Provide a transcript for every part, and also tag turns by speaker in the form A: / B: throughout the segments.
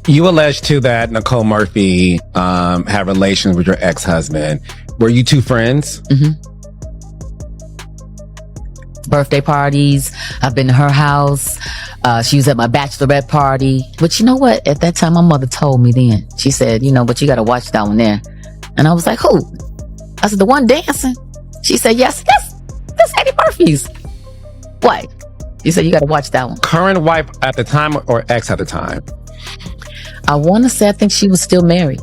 A: You alleged too that Nicole Murphy had relations with your ex-husband. Were you two friends?
B: Birthday parties. I've been to her house. She was at my bachelorette party. But you know what? At that time, my mother told me then. She said, but you got to watch that one there. And I was like, who? I said, the one dancing? She said, yes, that's Eddie Murphy's wife. She said, you got to watch that one.
A: Current wife at the time or ex at the time?
B: I want to say, I think she was still married.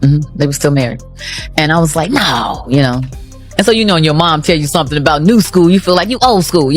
B: They were still married. And I was like, no, And so, when your mom tell you something about new school, you feel like you old school,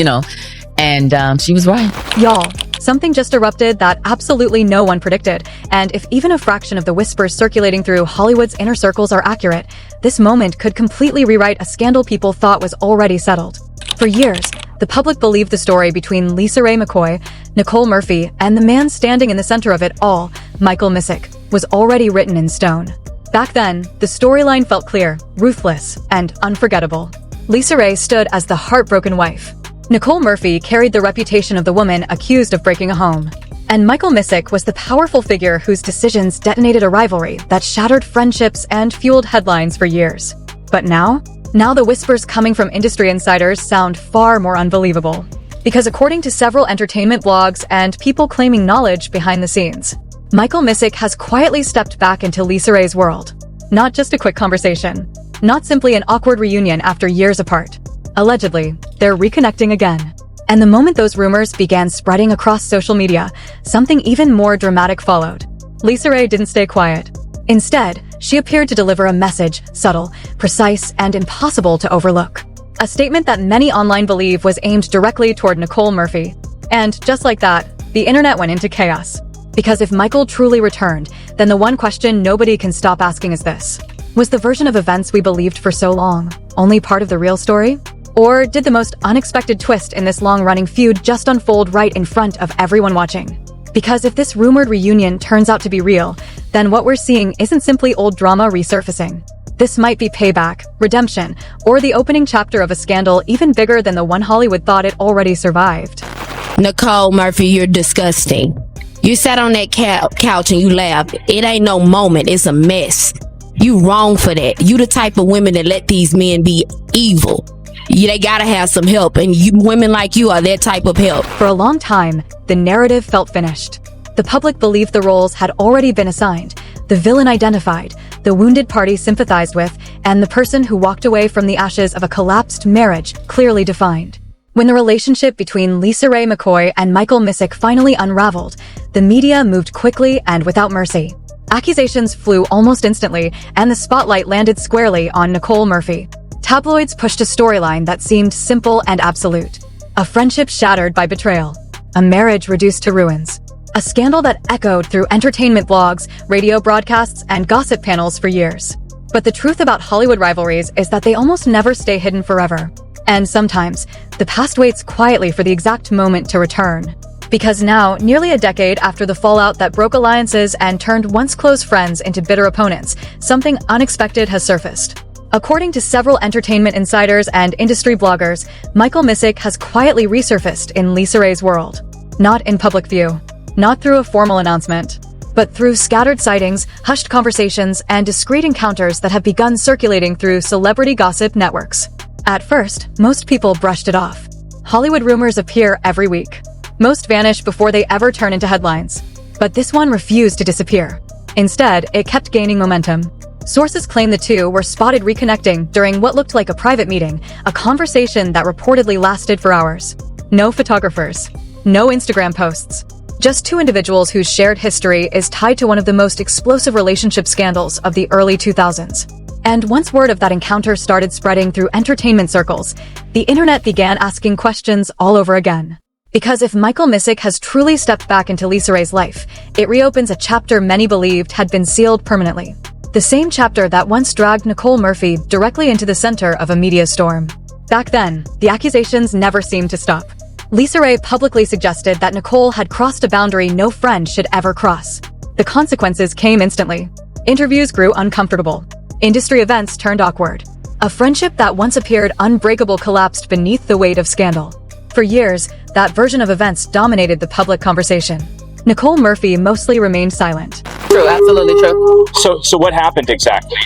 B: And she was right.
C: Y'all, something just erupted that absolutely no one predicted. And if even a fraction of the whispers circulating through Hollywood's inner circles are accurate, this moment could completely rewrite a scandal people thought was already settled. For years, the public believed the story between LisaRaye McCoy, Nicole Murphy, and the man standing in the center of it all, Michael Misick, was already written in stone. Back then, the storyline felt clear, ruthless, and unforgettable. LisaRaye stood as the heartbroken wife. Nicole Murphy carried the reputation of the woman accused of breaking a home. And Michael Misick was the powerful figure whose decisions detonated a rivalry that shattered friendships and fueled headlines for years. But now the whispers coming from industry insiders sound far more unbelievable. Because according to several entertainment blogs and people claiming knowledge behind the scenes, Michael Misick has quietly stepped back into LisaRaye's world. Not just a quick conversation. Not simply an awkward reunion after years apart. Allegedly, they're reconnecting again. And the moment those rumors began spreading across social media, something even more dramatic followed. LisaRaye didn't stay quiet. Instead, she appeared to deliver a message, subtle, precise, and impossible to overlook. A statement that many online believe was aimed directly toward Nicole Murphy. And just like that, the internet went into chaos. Because if Michael truly returned, then the one question nobody can stop asking is this: was the version of events we believed for so long only part of the real story? Or did the most unexpected twist in this long-running feud just unfold right in front of everyone watching? Because if this rumored reunion turns out to be real, then what we're seeing isn't simply old drama resurfacing. This might be payback, redemption, or the opening chapter of a scandal even bigger than the one Hollywood thought it already survived.
D: Nicole Murphy, you're disgusting. You sat on that couch and you laughed. It ain't no moment, it's a mess. You wrong for that. You the type of women that let these men be evil. They gotta have some help, and women like you are that type of help.
C: For a long time, the narrative felt finished. The public believed the roles had already been assigned, the villain identified, the wounded party sympathized with, and the person who walked away from the ashes of a collapsed marriage clearly defined. When the relationship between LisaRaye McCoy and Michael Misick finally unraveled, the media moved quickly and without mercy. Accusations flew almost instantly, and the spotlight landed squarely on Nicole Murphy. Tabloids pushed a storyline that seemed simple and absolute. A friendship shattered by betrayal. A marriage reduced to ruins. A scandal that echoed through entertainment blogs, radio broadcasts, and gossip panels for years. But the truth about Hollywood rivalries is that they almost never stay hidden forever. And sometimes, the past waits quietly for the exact moment to return. Because now, nearly a decade after the fallout that broke alliances and turned once close friends into bitter opponents, something unexpected has surfaced. According to several entertainment insiders and industry bloggers, Michael Misick has quietly resurfaced in LisaRaye's world. Not in public view, not through a formal announcement, but through scattered sightings, hushed conversations, and discreet encounters that have begun circulating through celebrity gossip networks. At first, most people brushed it off. Hollywood rumors appear every week. Most vanish before they ever turn into headlines. But this one refused to disappear. Instead, it kept gaining momentum. Sources claim the two were spotted reconnecting during what looked like a private meeting, a conversation that reportedly lasted for hours. No photographers. No Instagram posts. Just two individuals whose shared history is tied to one of the most explosive relationship scandals of the early 2000s. And once word of that encounter started spreading through entertainment circles, the internet began asking questions all over again. Because if Michael Misick has truly stepped back into LisaRaye's life, it reopens a chapter many believed had been sealed permanently. The same chapter that once dragged Nicole Murphy directly into the center of a media storm. Back then, the accusations never seemed to stop. LisaRaye publicly suggested that Nicole had crossed a boundary no friend should ever cross. The consequences came instantly. Interviews grew uncomfortable. Industry events turned awkward. A friendship that once appeared unbreakable collapsed beneath the weight of scandal. For years, that version of events dominated the public conversation. Nicole Murphy mostly remained silent.
E: True, absolutely true.
F: So what happened exactly?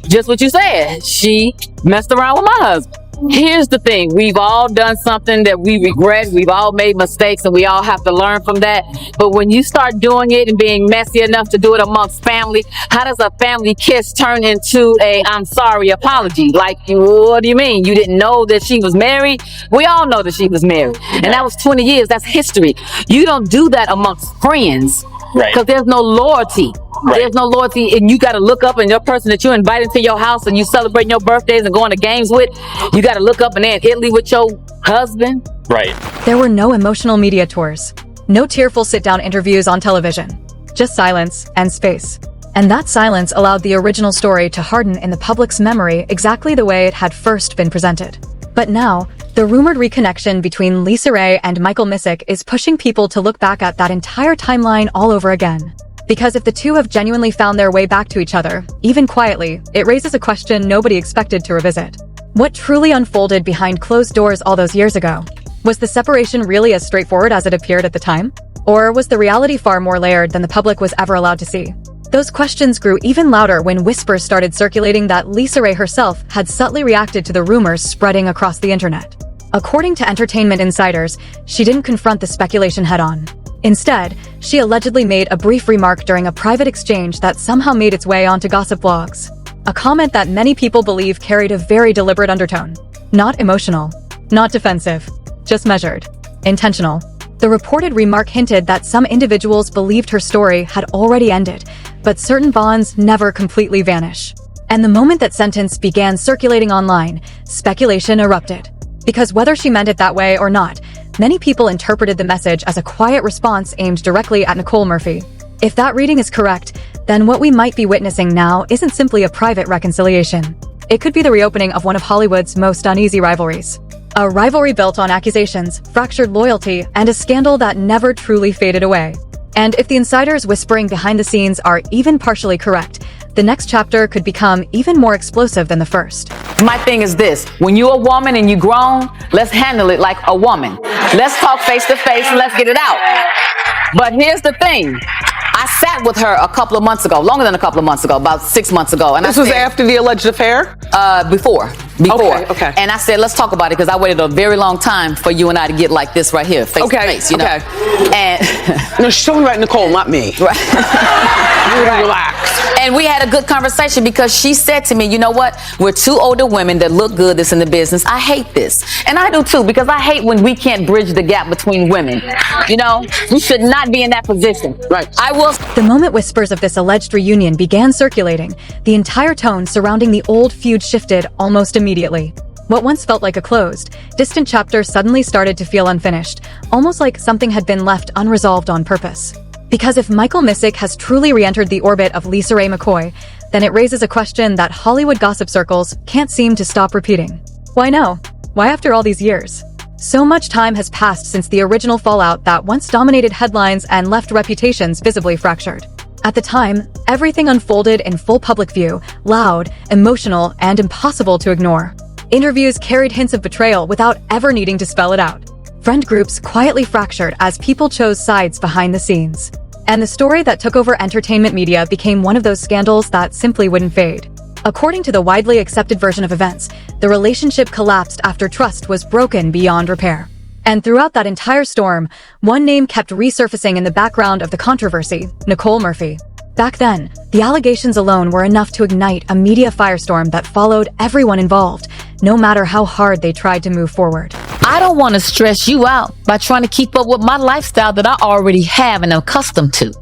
E: Just what you said. She messed around with my husband. Here's the thing. We've all done something that we regret. We've all made mistakes and we all have to learn from that. But when you start doing it and being messy enough to do it amongst family, how does a family kiss turn into a I'm sorry apology? Like, what do you mean? You didn't know that she was married? We all know that she was married. And that was 20 years. That's history. You don't do that amongst friends.
F: Right.
E: Because there's no loyalty.
F: Right.
E: There's no loyalty, and you got to look up, and your person that you invited to your house and you celebrating your birthdays and going to games with, you got to look up and they're in Italy with your husband.
F: Right.
C: There were no emotional media tours, no tearful sit-down interviews on television, just silence and space. And that silence allowed the original story to harden in the public's memory exactly the way it had first been presented. But now, the rumored reconnection between LisaRaye and Michael Misick is pushing people to look back at that entire timeline all over again. Because if the two have genuinely found their way back to each other, even quietly, it raises a question nobody expected to revisit. What truly unfolded behind closed doors all those years ago? Was the separation really as straightforward as it appeared at the time? Or was the reality far more layered than the public was ever allowed to see? Those questions grew even louder when whispers started circulating that LisaRaye herself had subtly reacted to the rumors spreading across the internet. According to entertainment insiders, she didn't confront the speculation head-on. Instead, she allegedly made a brief remark during a private exchange that somehow made its way onto gossip blogs. A comment that many people believe carried a very deliberate undertone. Not emotional, not defensive, just measured, intentional. The reported remark hinted that some individuals believed her story had already ended, but certain bonds never completely vanish. And the moment that sentence began circulating online, speculation erupted. Because whether she meant it that way or not, many people interpreted the message as a quiet response aimed directly at Nicole Murphy. If that reading is correct, then what we might be witnessing now isn't simply a private reconciliation. It could be the reopening of one of Hollywood's most uneasy rivalries. A rivalry built on accusations, fractured loyalty, and a scandal that never truly faded away. And if the insiders whispering behind the scenes are even partially correct, the next chapter could become even more explosive than the first.
E: My thing is this: when you're a woman and you grown, let's handle it like a woman. Let's talk face to face and let's get it out. But here's the thing. I sat with her a couple of months ago, longer than a couple of months ago, about 6 months ago. And
G: this was after the alleged affair?
E: Before.
G: Okay.
E: And I said, let's talk about it, because I waited a very long time for you and I to get like this right here, face to face, you know? And
G: no, she's talking about Nicole, not me.
E: Right.
G: Relax.
E: And we had a good conversation, because she said to me, you know what? We're two older women that look good that's in the business. I hate this. And I do too, because I hate when we can't bridge the gap between women. You know, we should not be in that position.
G: Right.
C: The moment whispers of this alleged reunion began circulating, the entire tone surrounding the old feud shifted almost immediately. What once felt like a closed, distant chapter suddenly started to feel unfinished, almost like something had been left unresolved on purpose. Because if Michael Misick has truly re-entered the orbit of LisaRaye McCoy, then it raises a question that Hollywood gossip circles can't seem to stop repeating. Why now? Why after all these years? So much time has passed since the original fallout that once dominated headlines and left reputations visibly fractured. At the time, everything unfolded in full public view, loud, emotional, and impossible to ignore. Interviews carried hints of betrayal without ever needing to spell it out. Friend groups quietly fractured as people chose sides behind the scenes. And the story that took over entertainment media became one of those scandals that simply wouldn't fade. According to the widely accepted version of events, the relationship collapsed after trust was broken beyond repair. And throughout that entire storm, one name kept resurfacing in the background of the controversy: Nicole Murphy. Back then, the allegations alone were enough to ignite a media firestorm that followed everyone involved, no matter how hard they tried to move forward.
B: I don't want to stress you out by trying to keep up with my lifestyle that I already have and am accustomed to.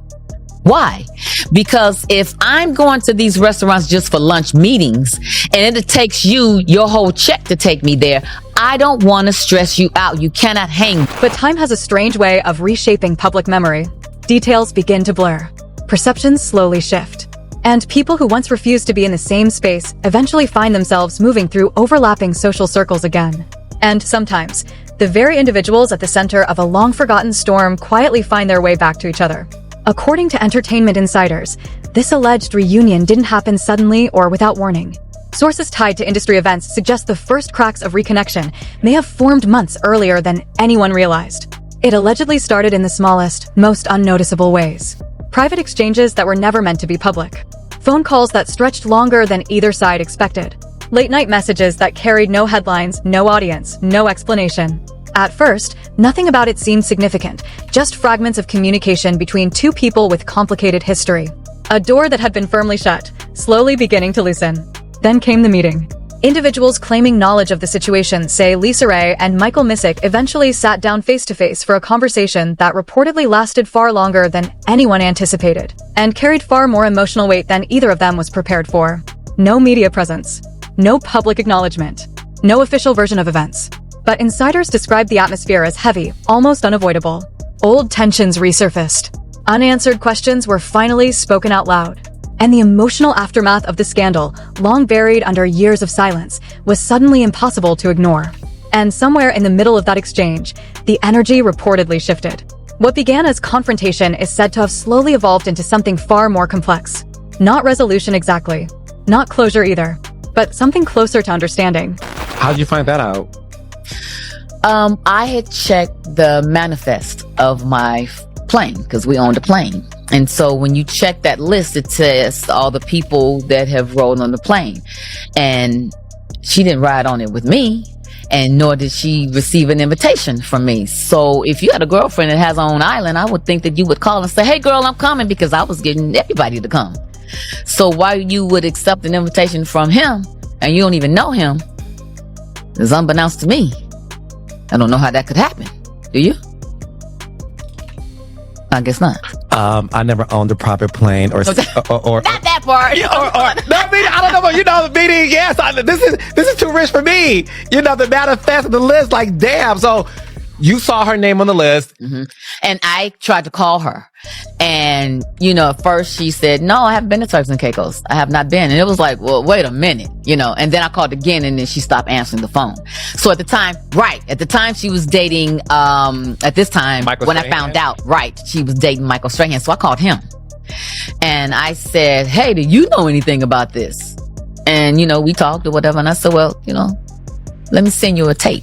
B: Why? Because if I'm going to these restaurants just for lunch meetings and it takes you your whole check to take me there, I don't want to stress you out. You cannot hang.
C: But time has a strange way of reshaping public memory. Details begin to blur. Perceptions slowly shift. And people who once refused to be in the same space eventually find themselves moving through overlapping social circles again. And sometimes, the very individuals at the center of a long-forgotten storm quietly find their way back to each other. According to entertainment insiders, this alleged reunion didn't happen suddenly or without warning. Sources tied to industry events suggest the first cracks of reconnection may have formed months earlier than anyone realized. It allegedly started in the smallest, most unnoticeable ways. Private exchanges that were never meant to be public. Phone calls that stretched longer than either side expected. Late-night messages that carried no headlines, no audience, no explanation. At first, nothing about it seemed significant, just fragments of communication between two people with complicated history. A door that had been firmly shut, slowly beginning to loosen. Then came the meeting. Individuals claiming knowledge of the situation say LisaRaye and Michael Misick eventually sat down face-to-face for a conversation that reportedly lasted far longer than anyone anticipated, and carried far more emotional weight than either of them was prepared for. No media presence. No public acknowledgement. No official version of events. But insiders described the atmosphere as heavy, almost unavoidable. Old tensions resurfaced. Unanswered questions were finally spoken out loud. And the emotional aftermath of the scandal, long buried under years of silence, was suddenly impossible to ignore. And somewhere in the middle of that exchange, the energy reportedly shifted. What began as confrontation is said to have slowly evolved into something far more complex. Not resolution exactly. Not closure either. But something closer to understanding.
A: How'd you find that out?
B: I had checked the manifest of my plane, because we owned a plane. And so when you check that list, it says all the people that have rode on the plane. And she didn't ride on it with me, and nor did she receive an invitation from me. So if you had a girlfriend that has her own island, I would think that you would call and say, hey girl, I'm coming, because I was getting everybody to come. So why you would accept an invitation from him and you don't even know him is unbeknownst to me. I don't know how that could happen. Do you? I guess not.
A: I never owned a private plane or
B: not that part.
A: I don't know, but meaning, yes, this is too rich for me. The manifest of the list, like, damn. So you saw her name on the list.
B: Mm-hmm. And I tried to call her. And, at first she said, no, I haven't been to Turks and Caicos. I have not been. And it was like, well, wait a minute, and then I called again, and then she stopped answering the phone. So at the time she was dating, at this time,
A: Michael
B: when
A: Strahan.
B: I found out, she was dating Michael Strahan. So I called him and I said, hey, do you know anything about this? And, we talked or whatever. And I said, well, let me send you a tape.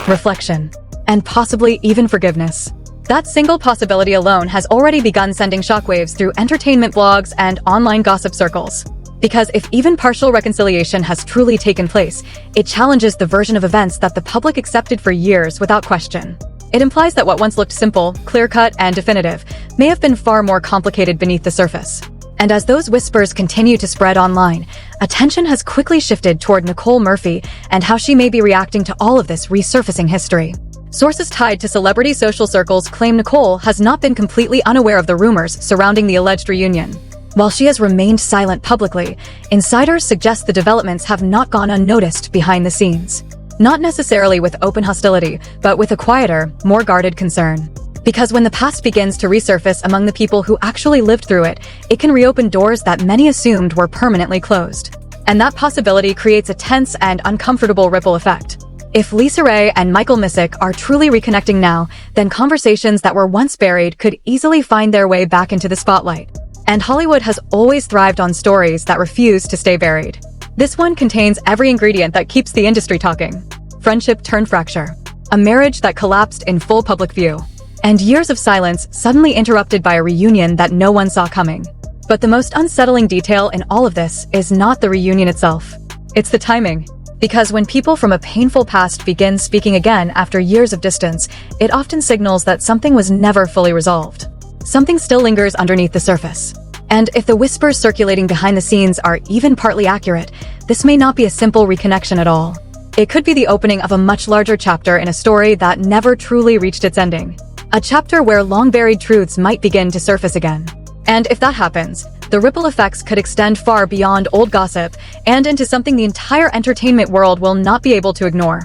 C: Reflection. And possibly even forgiveness. That single possibility alone has already begun sending shockwaves through entertainment blogs and online gossip circles. Because if even partial reconciliation has truly taken place, it challenges the version of events that the public accepted for years without question. It implies that what once looked simple, clear-cut, and definitive may have been far more complicated beneath the surface. And as those whispers continue to spread online, attention has quickly shifted toward Nicole Murphy and how she may be reacting to all of this resurfacing history. Sources tied to celebrity social circles claim Nicole has not been completely unaware of the rumors surrounding the alleged reunion. While she has remained silent publicly, insiders suggest the developments have not gone unnoticed behind the scenes. Not necessarily with open hostility, but with a quieter, more guarded concern. Because when the past begins to resurface among the people who actually lived through it, it can reopen doors that many assumed were permanently closed. And that possibility creates a tense and uncomfortable ripple effect. If LisaRaye and Michael Misick are truly reconnecting now, then conversations that were once buried could easily find their way back into the spotlight. And Hollywood has always thrived on stories that refuse to stay buried. This one contains every ingredient that keeps the industry talking. Friendship turned fracture. A marriage that collapsed in full public view. And years of silence suddenly interrupted by a reunion that no one saw coming. But the most unsettling detail in all of this is not the reunion itself. It's the timing. Because when people from a painful past begin speaking again after years of distance, it often signals that something was never fully resolved. Something still lingers underneath the surface. And if the whispers circulating behind the scenes are even partly accurate, this may not be a simple reconnection at all. It could be the opening of a much larger chapter in a story that never truly reached its ending. A chapter where long-buried truths might begin to surface again. And if that happens, the ripple effects could extend far beyond old gossip and into something the entire entertainment world will not be able to ignore.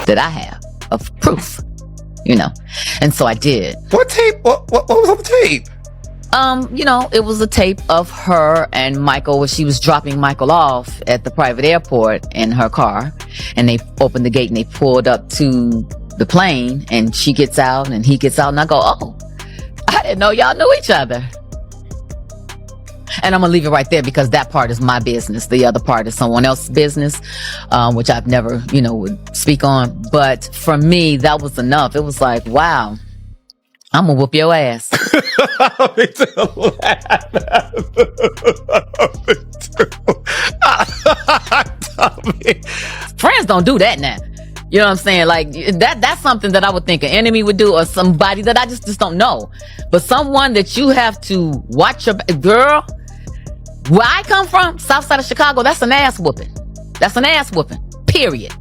B: That I have of proof, and so I did.
A: What tape? What was on the tape?
B: It was a tape of her and Michael where she was dropping Michael off at the private airport in her car, and they opened the gate and they pulled up to the plane, and she gets out and he gets out, and I go, oh, I didn't know y'all knew each other. And I'm gonna leave it right there because that part is my business. The other part is someone else's business, which I've never, would speak on. But for me, that was enough. It was like, wow, I'm gonna whoop your ass.
A: Me too.
B: Friends don't do that now. You know what I'm saying? Like that's something that I would think an enemy would do, or somebody that I just don't know. But someone that you have to watch your girl. Where I come from, south side of Chicago, that's an ass whooping. That's an ass whooping. Period.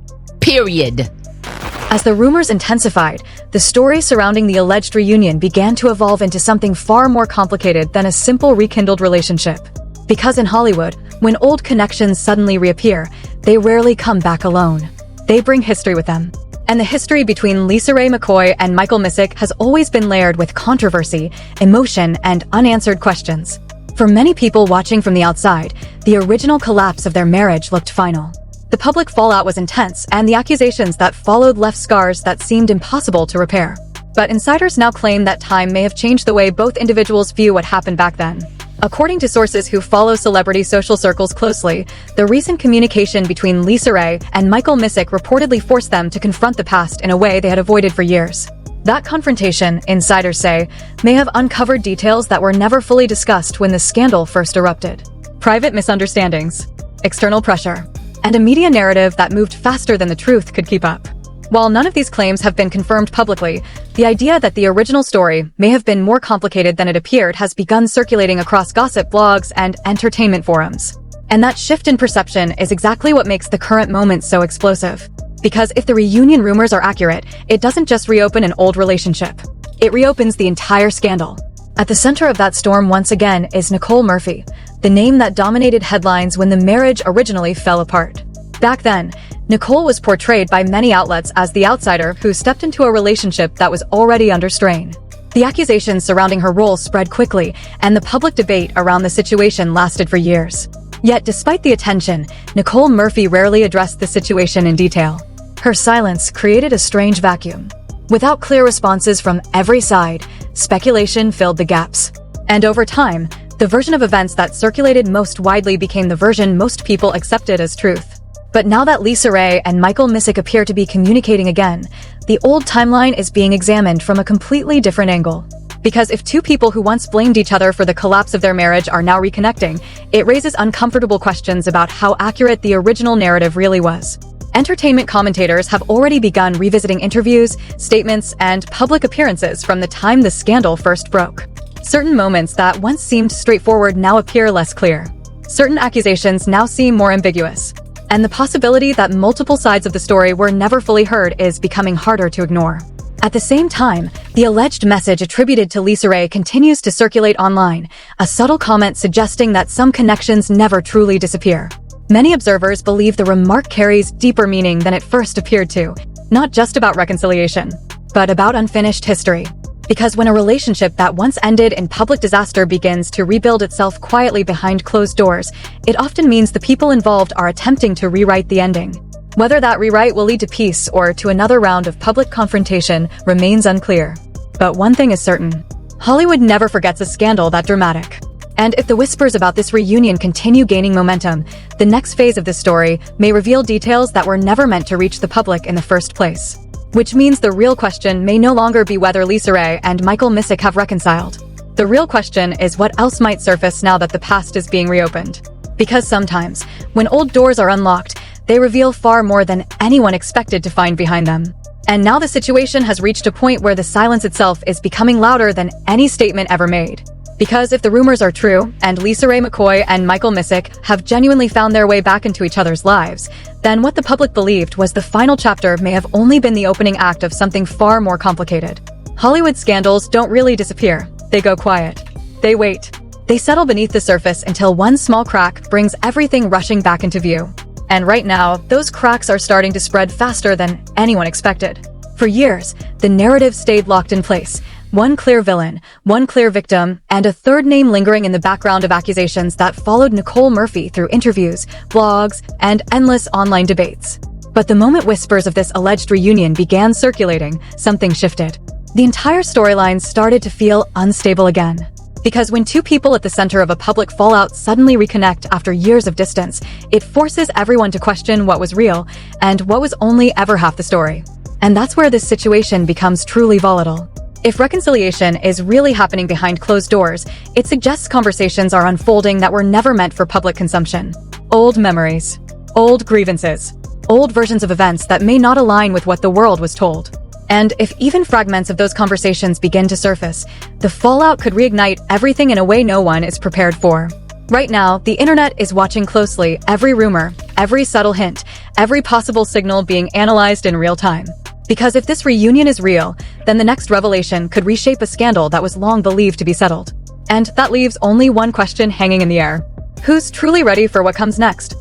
C: As the rumors intensified, the story surrounding the alleged reunion began to evolve into something far more complicated than a simple rekindled relationship. Because in Hollywood, when old connections suddenly reappear, they rarely come back alone. They bring history with them. And the history between LisaRaye McCoy and Michael Misick has always been layered with controversy, emotion, and unanswered questions. For many people watching from the outside, the original collapse of their marriage looked final. The public fallout was intense, and the accusations that followed left scars that seemed impossible to repair. But insiders now claim that time may have changed the way both individuals view what happened back then. According to sources who follow celebrity social circles closely, the recent communication between LisaRaye and Michael Misick reportedly forced them to confront the past in a way they had avoided for years. That confrontation, insiders say, may have uncovered details that were never fully discussed when the scandal first erupted. Private misunderstandings, external pressure, and a media narrative that moved faster than the truth could keep up. While none of these claims have been confirmed publicly, the idea that the original story may have been more complicated than it appeared has begun circulating across gossip blogs and entertainment forums. And that shift in perception is exactly what makes the current moment so explosive. Because if the reunion rumors are accurate, it doesn't just reopen an old relationship. It reopens the entire scandal. At the center of that storm once again is Nicole Murphy, the name that dominated headlines when the marriage originally fell apart. Back then, Nicole was portrayed by many outlets as the outsider who stepped into a relationship that was already under strain. The accusations surrounding her role spread quickly, and the public debate around the situation lasted for years. Yet despite the attention, Nicole Murphy rarely addressed the situation in detail. Her silence created a strange vacuum. Without clear responses from every side, speculation filled the gaps. And over time, the version of events that circulated most widely became the version most people accepted as truth. But now that LisaRaye and Michael Misick appear to be communicating again, the old timeline is being examined from a completely different angle. Because if two people who once blamed each other for the collapse of their marriage are now reconnecting, it raises uncomfortable questions about how accurate the original narrative really was. Entertainment commentators have already begun revisiting interviews, statements, and public appearances from the time the scandal first broke. Certain moments that once seemed straightforward now appear less clear. Certain accusations now seem more ambiguous. And the possibility that multiple sides of the story were never fully heard is becoming harder to ignore. At the same time, the alleged message attributed to LisaRaye continues to circulate online, a subtle comment suggesting that some connections never truly disappear. Many observers believe the remark carries deeper meaning than it first appeared to, not just about reconciliation, but about unfinished history. Because when a relationship that once ended in public disaster begins to rebuild itself quietly behind closed doors, it often means the people involved are attempting to rewrite the ending. Whether that rewrite will lead to peace or to another round of public confrontation remains unclear. But one thing is certain: Hollywood never forgets a scandal that dramatic. And if the whispers about this reunion continue gaining momentum, the next phase of this story may reveal details that were never meant to reach the public in the first place. Which means the real question may no longer be whether LisaRaye and Michael Misick have reconciled. The real question is what else might surface now that the past is being reopened. Because sometimes, when old doors are unlocked, they reveal far more than anyone expected to find behind them. And now the situation has reached a point where the silence itself is becoming louder than any statement ever made. Because if the rumors are true, and LisaRaye McCoy and Michael Misick have genuinely found their way back into each other's lives, then what the public believed was the final chapter may have only been the opening act of something far more complicated. Hollywood scandals don't really disappear. They go quiet. They wait. They settle beneath the surface until one small crack brings everything rushing back into view. And right now, those cracks are starting to spread faster than anyone expected. For years, the narrative stayed locked in place. One clear villain, one clear victim, and a third name lingering in the background of accusations that followed Nicole Murphy through interviews, blogs, and endless online debates. But the moment whispers of this alleged reunion began circulating, something shifted. The entire storyline started to feel unstable again. Because when two people at the center of a public fallout suddenly reconnect after years of distance, it forces everyone to question what was real and what was only ever half the story. And that's where this situation becomes truly volatile. If reconciliation is really happening behind closed doors, it suggests conversations are unfolding that were never meant for public consumption. Old memories, old grievances, old versions of events that may not align with what the world was told. And if even fragments of those conversations begin to surface, the fallout could reignite everything in a way no one is prepared for. Right now, the internet is watching closely every rumor, every subtle hint, every possible signal being analyzed in real time. Because if this reunion is real, then the next revelation could reshape a scandal that was long believed to be settled. And that leaves only one question hanging in the air. Who's truly ready for what comes next?